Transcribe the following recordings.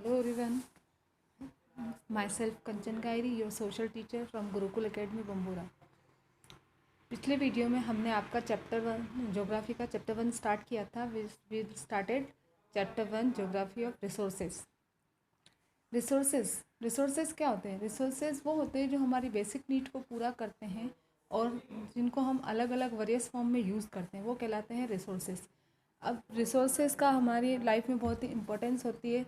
Hello everyone, myself Kanchan Kairi, your social teacher from Gurukul Academy बम्बूरा। पिछले video में हमने आपका चैप्टर 1 ज्योग्राफी का चैप्टर 1 स्टार्ट किया था। We started chapter 1 geography of resources. Resources क्या होते हैं? रिसोर्सेज वो होते हैं जो हमारी बेसिक नीड को पूरा करते हैं और जिनको हम अलग अलग वेरियस फॉर्म में यूज़ करते हैं, वो कहलाते हैं रिसोर्सेज। अब रिसोर्सेज का हमारी लाइफ में बहुत ही इम्पोर्टेंस होती है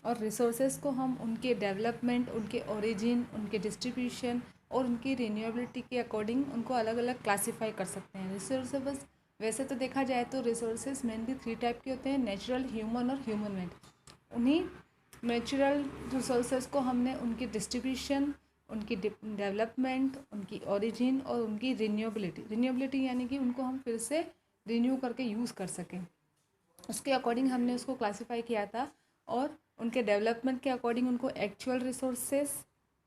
और रिसोर्सेज को हम उनके डेवलपमेंट, उनके ओरिजिन, उनके डिस्ट्रीब्यूशन और उनकी रिन्यूएबिलिटी के अकॉर्डिंग उनको अलग अलग क्लासीफाई कर सकते हैं। रिसोर्सेज वैसे तो देखा जाए तो रिसोर्सेज मेनली 3 टाइप के होते हैं: नेचुरल, ह्यूमन और ह्यूमन मेड। उन्हीं नेचुरल रिसोर्सेज को हमने उनकी डिस्ट्रीब्यूशन, उनकी डेवलपमेंट, उनकी ओरिजिन और उनकी रिन्यूएबिलिटी यानी कि उनको हम फिर से रिन्यू करके यूज़ कर सकें, उसके अकॉर्डिंग हमने उसको क्लासीफाई किया था। और उनके डेवलपमेंट के अकॉर्डिंग उनको एक्चुअल रिसोर्सेज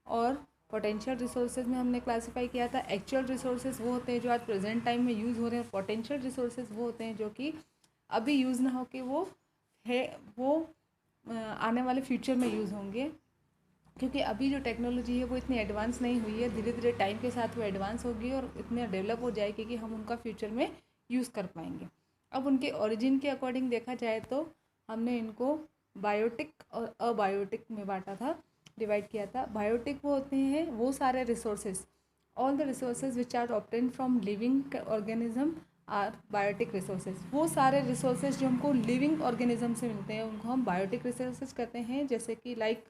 और पोटेंशियल रिसोर्सेज में हमने क्लासीफाई किया था। एक्चुअल रिसोर्सेज वो होते हैं जो आज प्रेजेंट टाइम में यूज़ हो रहे हैं, और पोटेंशियल रिसोर्सेज वो होते हैं जो कि अभी यूज़ ना हो के वो आने वाले फ्यूचर में यूज़ होंगे, क्योंकि अभी जो टेक्नोलॉजी है वो इतनी एडवांस नहीं हुई है। धीरे धीरे टाइम के साथ वो एडवांस होगी और इतने डेवलप हो जाएगी कि हम उनका फ्यूचर में यूज़ कर पाएंगे। अब उनके ओरिजिन के अकॉर्डिंग देखा जाए तो हमने इनको बायोटिक और अबायोटिक में बांटा था, डिवाइड किया था। बायोटिक वो होते हैं वो सारे resources, all the resources which are obtain from living organism are biotic resources. वो सारे रिसोर्सेज जो हमको लिविंग ऑर्गेनिज्म से मिलते हैं उनको हम बायोटिक रिसोर्सेज कहते हैं, जैसे कि like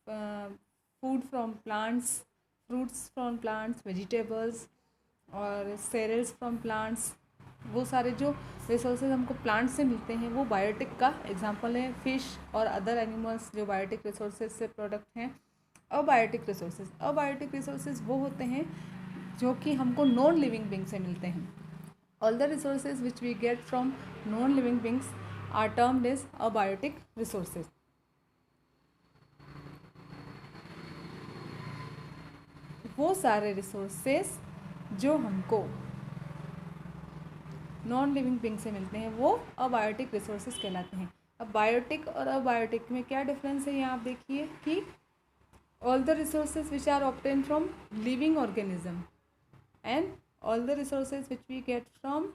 food from plants, fruits from plants, vegetables और सेरेल्स फ्रॉम प्लांट्स। वो सारे जो रिसोर्सेज हमको प्लांट से मिलते हैं वो बायोटिक का एग्जांपल है। फिश और अदर एनिमल्स जो बायोटिक रिसोर्सेज से प्रोडक्ट हैं। अबायोटिक रिसोर्सेज वो होते हैं जो कि हमको नॉन लिविंग बींग से मिलते हैं। All the resources which we get from non living beings are termed as abiotic resources. वो सारे रिसोर्सेज जो हमको नॉन लिविंग बींग से मिलते हैं वो अबायोटिक रिसोर्सेज कहलाते हैं। अब बायोटिक और अबायोटिक में क्या डिफरेंस है, यहाँ आप देखिए कि all the resources which are obtain from living organism and all the resources which we get from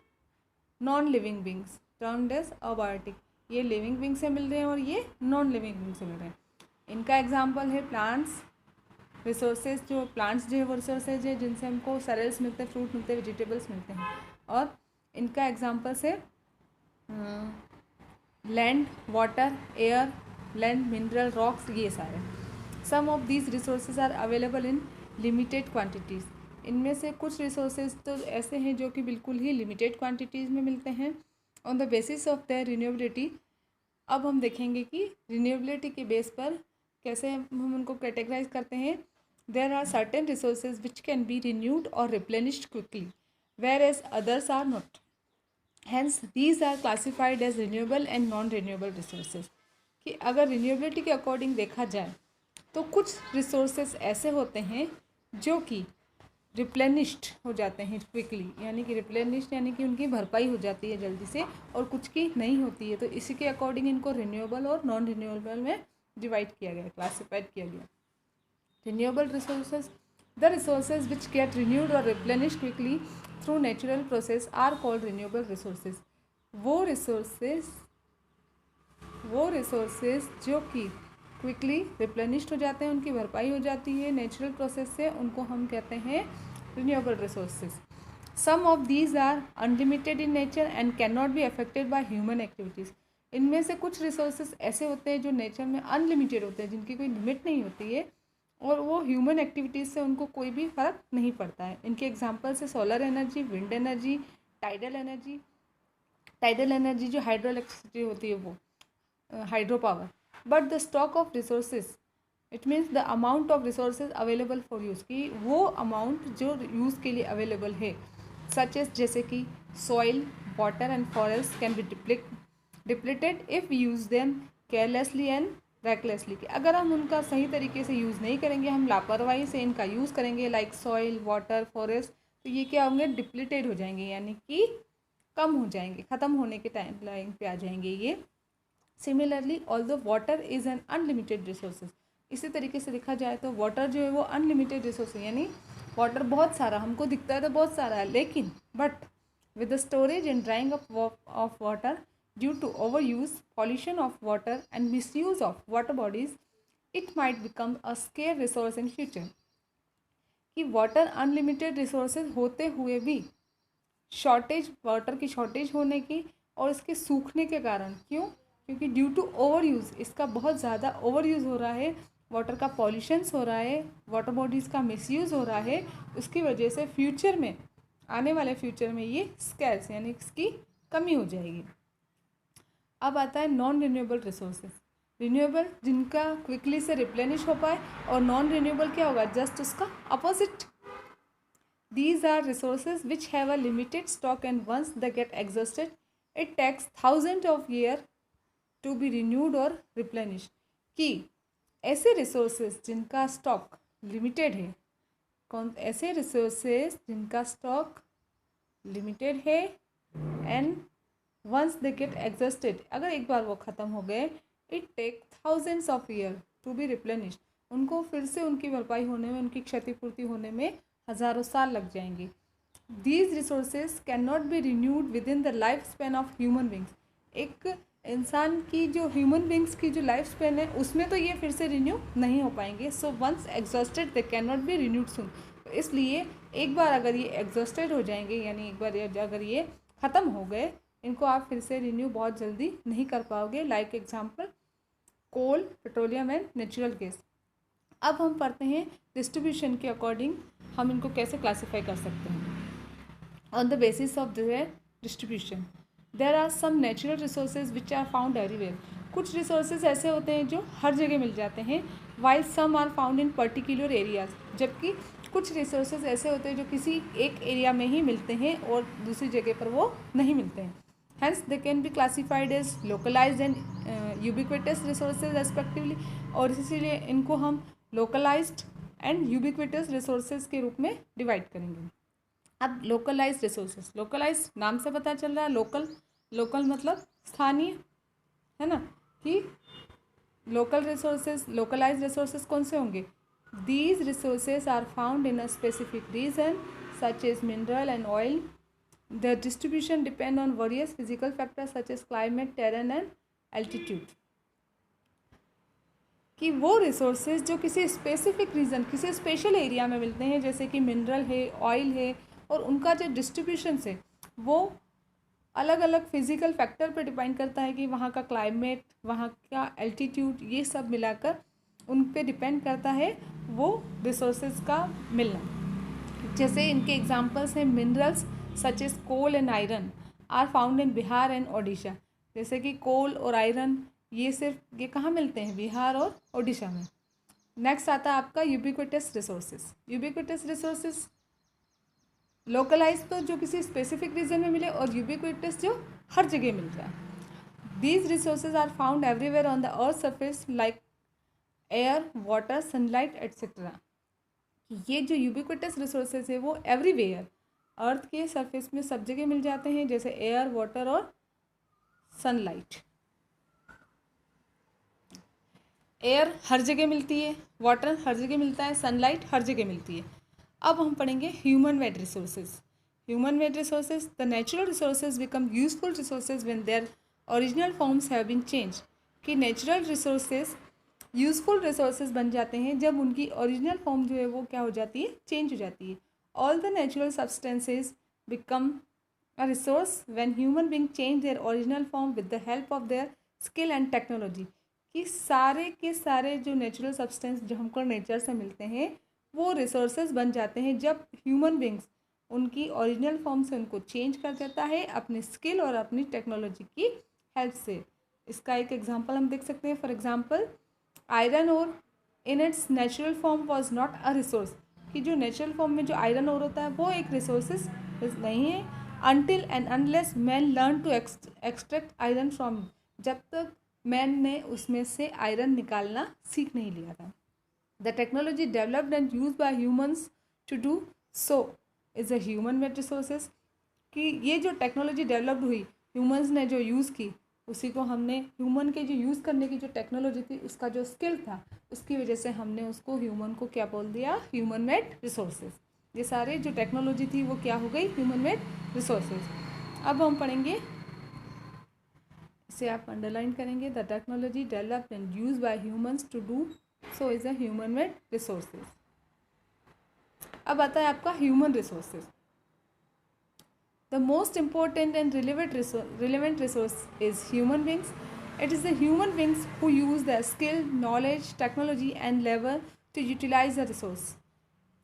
non living beings termed as abiotic. ये लिविंग बींग से मिल रहे हैं और ये नॉन लिविंग बींग से मिल रहे हैं। इनका एग्जाम्पल है प्लांट्स रिसोर्सेज। जो प्लांट्स जो है वो रिसोर्सेज है जिनसे हमको सेरेल्स मिलते हैं, फ्रूट मिलते हैं, वेजिटेबल्स मिलते हैं। और इनका एग्जाम्पल्स है land, water, air, land, mineral, rocks, ये सारे। Some of these resources are available in limited quantities. इनमें से कुछ रिसोर्सेज तो ऐसे हैं जो कि बिल्कुल ही लिमिटेड क्वांटिटीज़ में मिलते हैं। On the basis of their renewability, अब हम देखेंगे कि रिन्यूएबिलिटी के बेस पर कैसे हम उनको कैटेगराइज करते हैं। There are certain resources which can be renewed और replenished quickly, whereas others are not. Hence, these are classified as renewable and non-renewable resources. कि अगर रिन्यूएबिलिटी के अकॉर्डिंग देखा जाए तो कुछ रिसोर्सेज ऐसे होते हैं जो कि रिप्लेनिश्ड हो जाते हैं क्विकली, यानी कि रिप्लेनिश्ड यानी कि उनकी भरपाई हो जाती है जल्दी से, और कुछ की नहीं होती है। तो इसी के अकॉर्डिंग इनको रिन्यूएबल और नॉन रिन्यूएबल में डिवाइड किया गया, क्लासिफाइड किया गया। Renewable resources, the resources which get renewed or replenished quickly through natural process are called renewable resources. वो रिसोर्सेज जो कि क्विकली रिप्लेनिश्ड हो जाते हैं, उनकी भरपाई हो जाती है नेचुरल प्रोसेस से, उनको हम कहते हैं renewable resources. Some of these are unlimited in nature and can not be affected by human activities. इनमें से कुछ रिसोर्सेज ऐसे होते हैं जो नेचर में अनलिमिटेड होते हैं, जिनकी कोई लिमिट नहीं होती है और वो ह्यूमन एक्टिविटीज़ से उनको कोई भी फ़र्क नहीं पड़ता है। इनके एग्जांपल्स है solar energy, wind energy, tidal energy. Tidal energy जो हाइड्रो इलेक्ट्रिसिटी होती है वो hydro power. But the stock of resources, it means the amount of resources available for use, की वो अमाउंट जो यूज़ के लिए अवेलेबल है, सच एज जैसे कि soil, water and forest can be depleted if use them carelessly and recklessly. कि अगर हम उनका सही तरीके से यूज़ नहीं करेंगे, हम लापरवाही से इनका यूज़ करेंगे, लाइक सॉइल, वाटर, फॉरेस्ट, तो ये क्या होंगे, डिप्लीटेड हो जाएंगे, यानी कि कम हो जाएंगे, ख़त्म होने के टाइम लाइन पे आ जाएंगे ये similarly although water is an unlimited resources, इसी तरीके से देखा जाए तो वाटर जो है वो अनलिमिटेड रिसोर्स है, यानी वाटर बहुत सारा हमको दिखता है तो बहुत सारा है, लेकिन but with the storage and drying of water due to overuse, pollution of water and misuse of water bodies, it might become a scarce resource in future. कि वाटर अनलिमिटेड रिसोर्सेज होते हुए भी शॉर्टेज, वाटर की shortage होने की और इसके सूखने के कारण, क्यों? क्योंकि ड्यू टू ओवर यूज़, इसका बहुत ज़्यादा ओवर यूज़ हो रहा है, वाटर का पॉल्यूशंस हो रहा है, वाटर बॉडीज़ का मिसयूज़ हो रहा है, उसकी वजह से फ्यूचर में, आने वाले फ्यूचर में ये स्कैर्स यानी इसकी कमी हो जाएगी। अब आता है नॉन रिन्यूएबल रिसोर्सेज। रिन्यूएबल जिनका क्विकली से रिप्लेनिश हो पाए, और नॉन रिन्यूएबल क्या होगा? जस्ट उसका opposite. These are resources which have a limited stock, and once they get exhausted, it takes thousands of years to be renewed or replenished. कि ऐसे resources जिनका स्टॉक लिमिटेड है, कौन ऐसे रिसोर्सेज जिनका स्टॉक लिमिटेड है, and once they get exhausted, अगर एक बार वो ख़त्म हो गए, it take thousands of year to be replenish, उनको फिर से उनकी भरपाई होने में, उनकी क्षतिपूर्ति होने में हज़ारों साल लग जाएंगे। These resources can not be renewed with in the life span of human beings. एक इंसान की जो ह्यूमन बींग्स की जो लाइफ स्पेन है उसमें तो ये फिर से रिन्यू नहीं हो पाएंगे। So once exhausted they can not be renewed soon. तो इसलिए एक बार अगर ये एग्जॉस्टेड हो जाएंगे, यानी एक बार अगर ये ख़त्म हो गए, इनको आप फिर से रिन्यू बहुत जल्दी नहीं कर पाओगे। Like example coal, petroleum and natural gas. अब हम पढ़ते हैं डिस्ट्रीब्यूशन के अकॉर्डिंग हम इनको कैसे क्लासीफाई कर सकते हैं। On the basis of their distribution, there are some natural resources which are found everywhere. कुछ रिसोर्सेज ऐसे होते हैं जो हर जगह मिल जाते हैं, while some are found in particular areas. जबकि कुछ रिसोर्सेज ऐसे होते हैं जो किसी एक एरिया में ही मिलते हैं और दूसरी जगह पर वो नहीं मिलते हैं। Hence they can be classified as localised and ubiquitous resources respectively. और इसीलिए इनको हम लोकलाइज्ड एंड यूबिक्विटस रिसोर्सेज के रूप में डिवाइड करेंगे। अब लोकलाइज्ड रिसोर्सेज, लोकलाइज्ड नाम से पता चल रहा है, लोकल मतलब स्थानीय, है ना, कि लोकल रिसोर्सेज, लोकलाइज्ड रिसोर्सेज कौन से होंगे? These resources are found in a specific region such as mineral and oil. The distribution depend on various physical factors such as climate, terrain and altitude. कि वो रिसोर्सेज जो किसी specific region, किसी special area में मिलते हैं, जैसे कि मिनरल है, ऑयल है, और उनका जो डिस्ट्रीब्यूशन है वो अलग अलग फिजिकल फैक्टर पर डिपेंड करता है कि वहाँ का क्लाइमेट, वहाँ का एल्टीट्यूड, ये सब मिलाकर उन पे डिपेंड करता है वो रिसोर्सेज का मिलना। जैसे इनके एग्जांपल्स हैं minerals such as coal and iron are found in Bihar and Odisha. जैसे कि कोल और आयरन ये कहाँ मिलते हैं? बिहार और ओडिशा में। नेक्स्ट आता है आपका ubiquitous resources. Ubiquitous resources localise तो जो किसी स्पेसिफिक रीजन में मिले, और यूबिक्विटस जो हर जगह मिल जाए। These resources are found everywhere on the earth surface like air, water, sunlight etcetera. ये जो यूबिक्विटस रिसोर्सेज है वो एवरीवेयर, अर्थ के सरफेस में सब जगह मिल जाते हैं, जैसे एयर, वाटर और सनलाइट। एयर हर जगह मिलती है, वाटर हर जगह मिलता है, सनलाइट हर जगह मिलती है। अब हम पढ़ेंगे human made resources. Human made resources, the natural resources become useful resources when their original forms have been change. कि नेचुरल रिसोर्सेज यूजफुल रिसोर्सेज बन जाते हैं जब उनकी ओरिजिनल फॉर्म जो है वो क्या हो जाती है? चेंज हो जाती है। All the natural substances become a resource when human being change their original form with the help of their skill and technology. कि सारे के सारे जो नेचुरल सब्सटेंस जो हमको नेचर से मिलते हैं वो रिसोर्सेज बन जाते हैं जब ह्यूमन बींग्स उनकी ओरिजिनल फॉर्म से उनको चेंज कर देता है अपनी स्किल और अपनी टेक्नोलॉजी की हेल्प से। इसका एक एग्जांपल हम देख सकते हैं। For example iron ore in its natural form was not a resource. कि जो नेचुरल फॉर्म में जो आयरन ओर होता है वो एक रिसोर्सेज नहीं है, until and unless man learn to extract iron from, जब तक मैन ने उसमें से आयरन निकालना सीख नहीं लिया था। The technology developed and use by humans to do so is a human made resources. कि ये जो टेक्नोलॉजी डेवलप्ड हुई, ह्यूमंस ने जो यूज़ की, उसी को हमने ह्यूमन के जो यूज़ करने की जो टेक्नोलॉजी थी, उसका जो स्किल था, उसकी वजह से हमने उसको ह्यूमन को क्या बोल दिया, ह्यूमन मेड रिसोर्सेज। ये सारे जो टेक्नोलॉजी थी वो क्या हो गई, ह्यूमन मेड रिसोर्सेज। अब हम पढ़ेंगे, इसे आप अंडरलाइन करेंगे, the technology developed and use by humans to do so is a human made resources. अब आता है आपका human resources. The most important and relevant resource is human beings. It is the human beings who use their skill, knowledge, technology and labor to utilize the resource.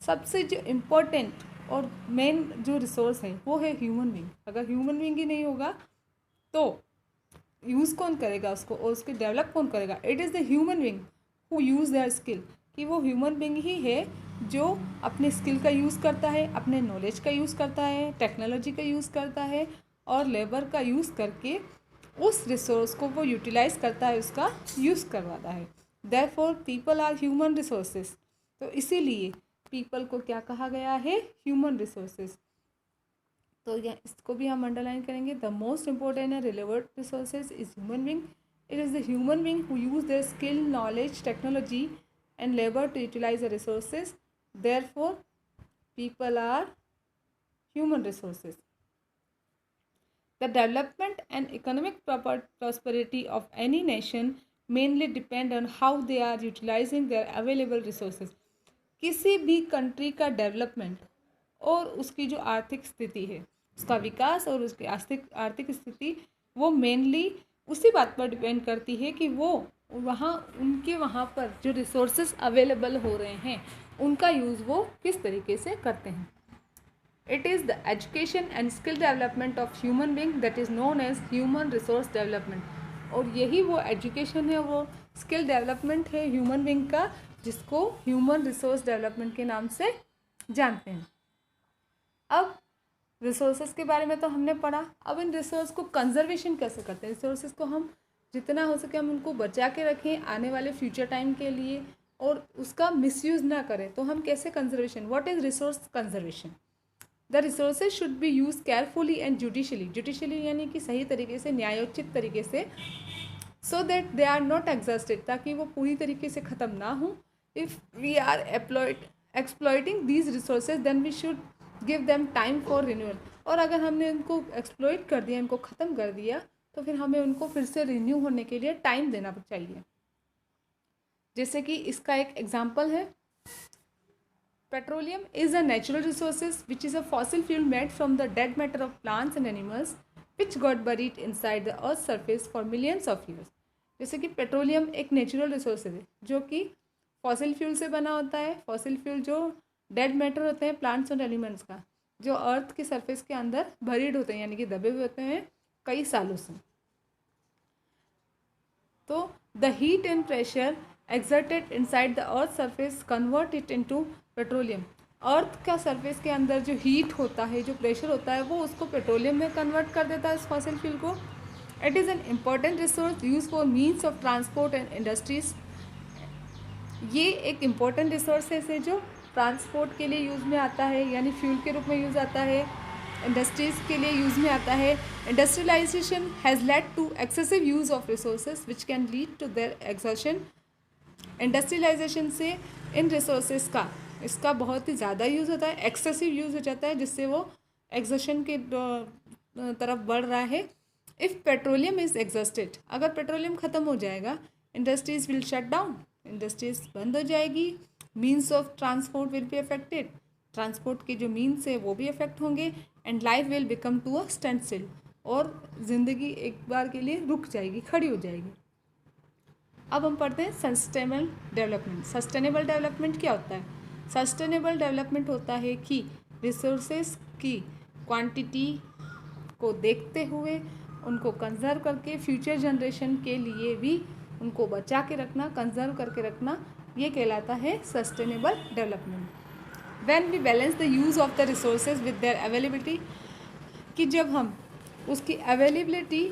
सबसे जो important और main जो resource है वो है human being. अगर human being ही नहीं होगा तो यूज़ कौन करेगा उसको, और उसके डेवलप कौन करेगा। It is the human being who use their skill, कि वो ह्यूमन बींग ही है जो अपने स्किल का यूज़ करता है, अपने नॉलेज का यूज़ करता है, टेक्नोलॉजी का यूज़ करता है और लेबर का यूज़ करके उस रिसोर्स को वो यूटिलाइज़ करता है, उसका यूज़ करवाता है। Therefore people are human resources. तो इसीलिए पीपल को क्या कहा गया है, ह्यूमन रिसोर्सेज। तो इसको भी हम अंडरलाइन करेंगे, the most important and relevant resources is human being. It is the human being who use their skill, knowledge, technology and labor to utilize the resources. Therefore, people are human resources. The development and economic prosperity of any nation mainly depend on how they are utilizing their available resources. किसी भी country का development और उसकी जो आर्थिक स्थिति है, उसका विकास और उसकी आर्थिक स्थिति, वो मेनली उसी बात पर डिपेंड करती है कि वो उनके वहाँ पर जो रिसोर्सेज अवेलेबल हो रहे हैं उनका यूज़ वो किस तरीके से करते हैं। It is the education and skill development of human being that is known as human resource development. और यही वो एजुकेशन है, वो स्किल डेवलपमेंट है ह्यूमन बींग का, जिसको ह्यूमन रिसोर्स डेवलपमेंट के नाम से जानते हैं। अब रिसोर्सेज के बारे में तो हमने पढ़ा, अब इन रिसोर्स को कंजर्वेशन कैसे करते हैं। रिसोर्सेज को हम जितना हो सके हम उनको बचा के रखें आने वाले फ्यूचर टाइम के लिए, और उसका मिसयूज़ ना करें। तो हम कैसे conservation, what is resource conservation. The resources should be use carefully and judiciously यानी कि सही तरीके से, न्यायोचित तरीके से, so that they are not exhausted, ताकि वो पूरी तरीके से ख़त्म ना हो। If we are exploiting these resources then we should give them time for renewal. और अगर हमने उनको एक्सप्लॉइट कर दिया, इनको ख़त्म कर दिया, तो फिर हमें उनको फिर से रिन्यू होने के लिए टाइम देना चाहिए। जैसे कि इसका एक एग्जांपल है, petroleum is a natural resources which is a fossil fuel made from the dead matter of plants and animals which got buried inside the earth surface for millions of years. जैसे कि petroleum एक natural resources है जो कि fossil fuel से बना होता है। फॉसिल फ्यूल जो डेड मैटर होते हैं प्लांट्स और एलिमेंट्स का, जो अर्थ के सरफेस के अंदर बरीड होते हैं यानी कि दबे हुए होते हैं कई सालों से। तो the heat and pressure exerted inside the earth surface convert it into petroleum. Earth का सरफेस के अंदर जो हीट होता है, जो प्रेशर होता है, वो उसको पेट्रोलियम में कन्वर्ट कर देता है, इस फॉसिल फ्यूल को। It is an important resource use for means of transport and industries. ये एक इम्पॉर्टेंट रिसोर्स है जो ट्रांसपोर्ट के लिए यूज़ में आता है, यानी फ्यूल के रूप में यूज़ आता है, इंडस्ट्रीज़ के लिए यूज़ में आता है। Industrialisation has led to excessive use of resources which can lead to their exhaustion. Industrialisation से इन रिसोर्सेज का, इसका बहुत ही ज़्यादा यूज़ होता है, एक्सेसिव यूज़ हो जाता है, जिससे वो एग्जॉशन के तरफ बढ़ रहा है। इफ़ पेट्रोलियम इज़ एग्जॉस्टेड, अगर पेट्रोलियम ख़त्म हो जाएगा, industries will shut down, industries बंद हो जाएगी। Means of transport will be affected, transport के जो मीन्स है वो भी अफेक्ट होंगे। And life will become to a standstill, और ज़िंदगी एक बार के लिए रुक जाएगी, खड़ी हो जाएगी। अब हम पढ़ते हैं सस्टेनेबल डेवलपमेंट। सस्टेनेबल डेवलपमेंट क्या होता है? सस्टेनेबल डेवलपमेंट होता है कि रिसोर्सेज की क्वांटिटी को देखते हुए उनको कंजर्व करके फ्यूचर जनरेशन के लिए भी उनको बचा के रखना, कंजर्व करके रखना, ये कहलाता है sustainable development. When we balance the use of the resources with their availability, कि जब हम उसकी अवेलेबिलिटी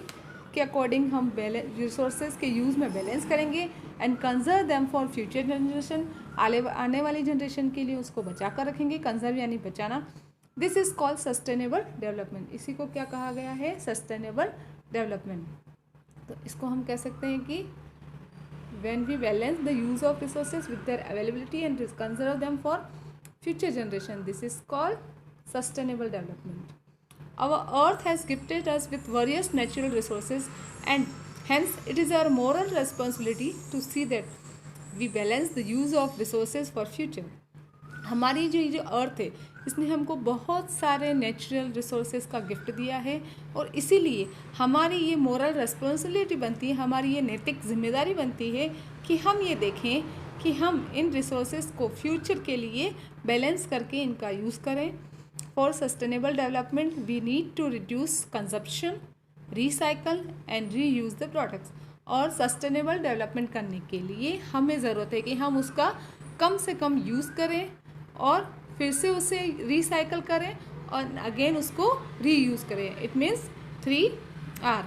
के अकॉर्डिंग हम रिसोर्सेज के यूज़ में बैलेंस करेंगे and conserve them for future generation, आने वाली जनरेशन के लिए उसको बचा कर रखेंगे, कंजर्व यानी बचाना। This is called sustainable development. इसी को क्या कहा गया है? Sustainable development. तो इसको हम कह सकते हैं कि when we balance the use of resources with their availability and conserve them for future generation, this is called sustainable development. Our earth has gifted us with various natural resources, and hence it is our moral responsibility to see that we balance the use of resources for future. हमारी जो अर्थ है इसने हमको बहुत सारे natural resources का gift दिया है, और इसीलिए हमारी ये मोरल रिस्पॉन्सिबिलिटी बनती है, हमारी ये नैतिक जिम्मेदारी बनती है कि हम ये देखें कि हम इन रिसोर्सेज को फ्यूचर के लिए बैलेंस करके इनका यूज़ करें. For sustainable development we need to reduce consumption, recycle and reuse the products. और सस्टेनेबल डेवलपमेंट करने के लिए हमें ज़रूरत है कि हम उसका कम से कम यूज़ करें और फिर से उसे रिसाइकल करें और अगेन उसको रीयूज़ करें. It means 3R.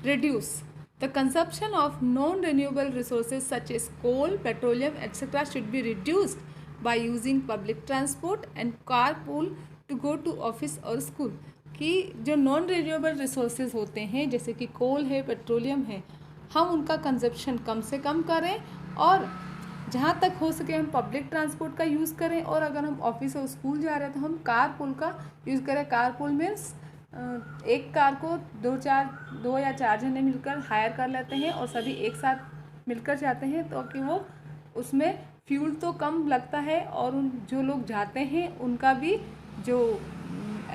Reduce the consumption of non renewable resources such as coal, petroleum etcetera should be reduced by using public transport and carpool to go to office और school. कि जो non renewable resources होते हैं जैसे कि कोल है, petroleum है, हम उनका कंजप्शन कम से कम करें और जहाँ तक हो सके हम पब्लिक ट्रांसपोर्ट का यूज़ करें. और अगर हम ऑफिस और स्कूल जा रहे हैं तो हम कारपूल का यूज़ करें. कारपूल मीन्स एक कार को दो या चार जने मिलकर हायर कर लेते हैं और सभी एक साथ मिलकर जाते हैं, तो कि वो उसमें फ्यूल तो कम लगता है और उन जो लोग जाते हैं उनका भी जो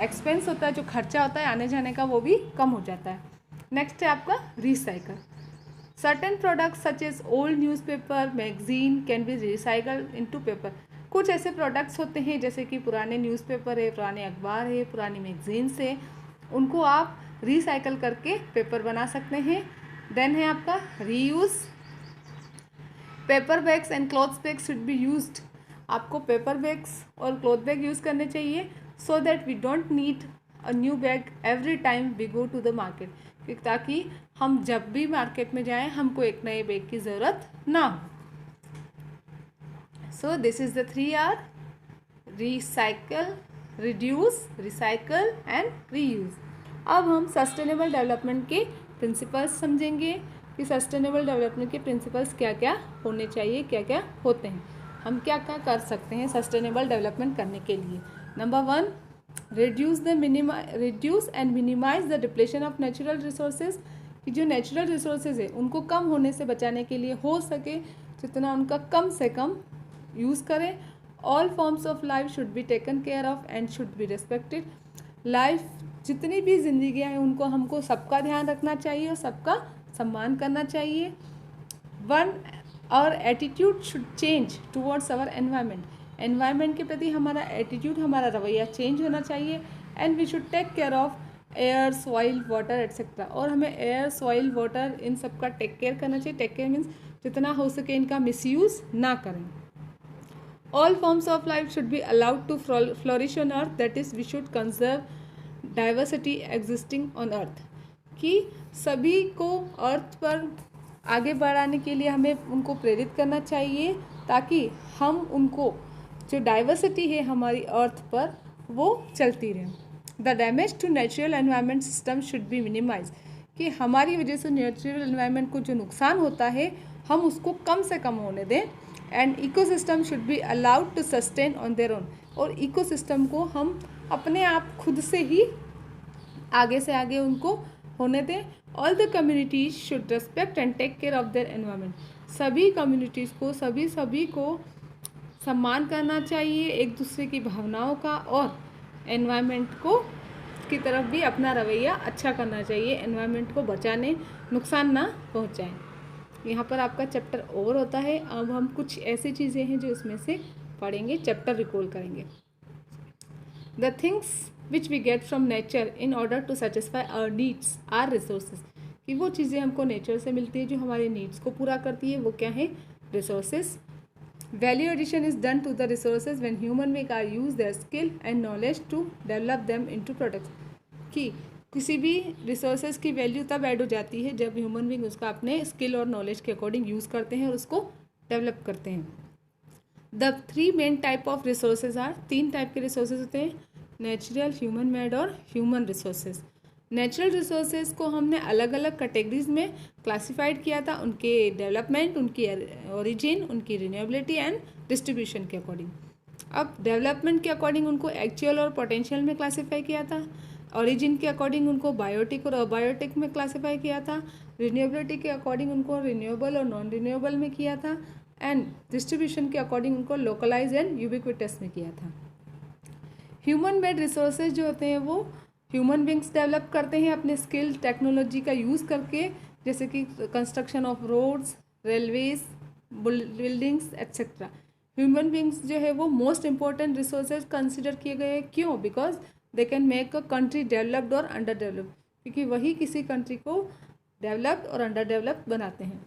एक्सपेंस होता है, जो खर्चा होता है आने जाने का, वो भी कम हो जाता है. नेक्स्ट है आपका recycle. Certain products such as old newspaper, magazine can be recycled into paper. कुछ ऐसे प्रोडक्ट्स होते हैं जैसे कि पुराने न्यूज़पेपर है, पुराने अखबार है, पुरानी मैगजीन्स है, उनको आप रिसाइकल करके पेपर बना सकते हैं. देन है आपका reuse. Paper bags and cloth bags should be used. आपको पेपर बैग्स और क्लॉथ बैग यूज़ करने चाहिए so that we don't need a new bag every time we go to the market, ताकि हम जब भी मार्केट में जाएं हमको एक नए बैग की ज़रूरत ना हो. So this is the 3R. Recycle, reduce, recycle and reuse. अब हम सस्टेनेबल डेवलपमेंट के प्रिंसिपल्स समझेंगे कि सस्टेनेबल डेवलपमेंट के प्रिंसिपल्स क्या क्या होने चाहिए, क्या क्या होते हैं, हम क्या क्या कर सकते हैं सस्टेनेबल डेवलपमेंट करने के लिए. Number 1, reduce and minimise the depletion of natural resources. कि जो नेचुरल रिसोर्सेज है उनको कम होने से बचाने के लिए हो सके जितना उनका कम से कम यूज़ करें. All forms of life should be taken care of and should be respected. Life जितनी भी जिंदगियाँ हैं उनको हमको सबका ध्यान रखना चाहिए और सबका सम्मान करना चाहिए. वन, और attitude should change towards our environment. Environment के प्रति हमारा एटीट्यूड, हमारा रवैया चेंज होना चाहिए. And we should take care of air, soil, water etcetera. और हमें एयर, सॉइल, वाटर इन सब का टेक केयर करना चाहिए. टेक केयर मीन्स जितना हो सके इनका मिसयूज़ ना करें. All forms of life should be allowed to flourish on earth. That is we should conserve diversity existing on earth. कि सभी को अर्थ पर आगे बढ़ाने के लिए हमें उनको प्रेरित करना चाहिए ताकि हम उनको जो डाइवर्सिटी है हमारी अर्थ पर वो चलती रहे. The damage to natural environment system should be minimise. कि हमारी वजह से नेचुरल एनवायरनमेंट को जो नुकसान होता है हम उसको कम से कम होने दें. And ecosystem should be allowed to sustain on their own. और इकोसिस्टम को हम अपने आप खुद से ही आगे से आगे उनको होने दें. All the communities should respect and take care of their environment. सभी कम्युनिटीज़ को सभी को सम्मान करना चाहिए एक दूसरे की भावनाओं का, और एनवायरनमेंट को की तरफ भी अपना रवैया अच्छा करना चाहिए. एनवायरनमेंट को बचाने, नुकसान ना पहुंचाएं. यहाँ पर आपका चैप्टर ओवर होता है. अब हम कुछ ऐसी चीज़ें हैं जो इसमें से पढ़ेंगे, चैप्टर रिकॉल करेंगे. The things which we get from nature in order to satisfy our needs are resources. कि वो चीज़ें हमको नेचर से मिलती है जो हमारे नीड्स को पूरा करती है, वो क्या है? Resources. Value addition is done to the resources when human being are use their skill and knowledge to develop them into products. कि किसी भी रिसोर्सेज की वैल्यू तब ऐड हो जाती है जब ह्यूमन बीइंग उसका अपने स्किल और नॉलेज के अकॉर्डिंग यूज़ करते हैं और उसको डेवलप करते हैं. The 3 main type of resources are. 3 type के रिसोर्सेज होते हैं, नेचुरल, ह्यूमन मेड और ह्यूमन रिसोर्सेज. नेचुरल रिसोर्सेज को हमने अलग अलग कैटेगरीज में क्लासिफाइड किया था, उनके डेवलपमेंट, उनकी ओरिजिन, उनकी रिन्यूएबिलिटी एंड डिस्ट्रीब्यूशन के अकॉर्डिंग। अब डेवलपमेंट के अकॉर्डिंग उनको एक्चुअल और पोटेंशियल में क्लासीफाई किया था, ओरिजिन के अकॉर्डिंग उनको बायोटिक और अबायोटिक में क्लासीफाई किया था, रिन्यूएबिलिटी के अकॉर्डिंग उनको रिन्यूएबल और नॉन रिन्यूएबल में किया था, एंड डिस्ट्रीब्यूशन के अकॉर्डिंग उनको लोकलाइज एंड यूबिक्विटस में किया था। ह्यूमन मेड रिसोर्सेज जो होते हैं वो ह्यूमन बींग्स डेवलप करते हैं अपने स्किल टेक्नोलॉजी का यूज़ करके, जैसे कि construction of roads, railways, buildings etcetera. Human beings जो है वो मोस्ट इंपॉर्टेंट रिसोर्सेज कंसिडर किए गए हैं। क्यों? Because they can make a country developed और अंडर डेवलप्ड, क्योंकि वही किसी कंट्री को डेवलप्ड और अंडर डेवलप्ड बनाते हैं।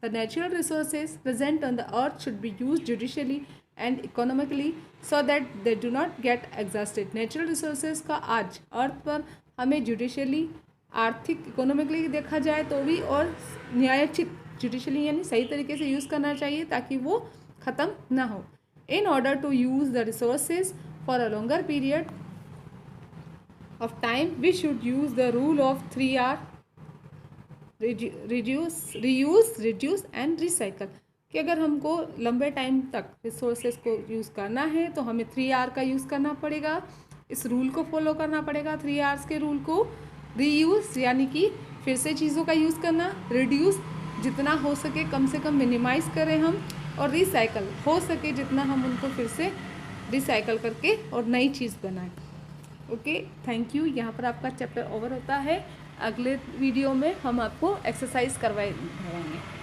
The natural resources present on the earth should be use judicially and economically so that they do not get exhausted. Natural resources का आज अर्थ पर हमें जुडिशियली, आर्थिक, इकोनॉमिकली देखा जाए तो भी, और न्यायोचित, जुडिशियली यानी सही तरीके से यूज़ करना चाहिए ताकि वो ख़त्म ना हो। In order to use the resources for a longer period of time, we should use the rule of 3R, reuse, reduce and recycle। कि अगर हमको लंबे टाइम तक रिसोर्सेज को यूज़ करना है तो हमें 3R का यूज़ करना पड़ेगा, इस रूल को फॉलो करना पड़ेगा। 3Rs के रूल को, रीयूज़ यानी कि फिर से चीज़ों का यूज़ करना, रिड्यूस जितना हो सके कम से कम मिनिमाइज़ करें हम, और रिसाइकल हो सके जितना हम उनको फिर से रिसाइकल करके और नई चीज़ बनाएं। Okay, thank you. यहाँ पर आपका चैप्टर ओवर होता है। अगले वीडियो में हम आपको एक्सरसाइज करवाएंगे।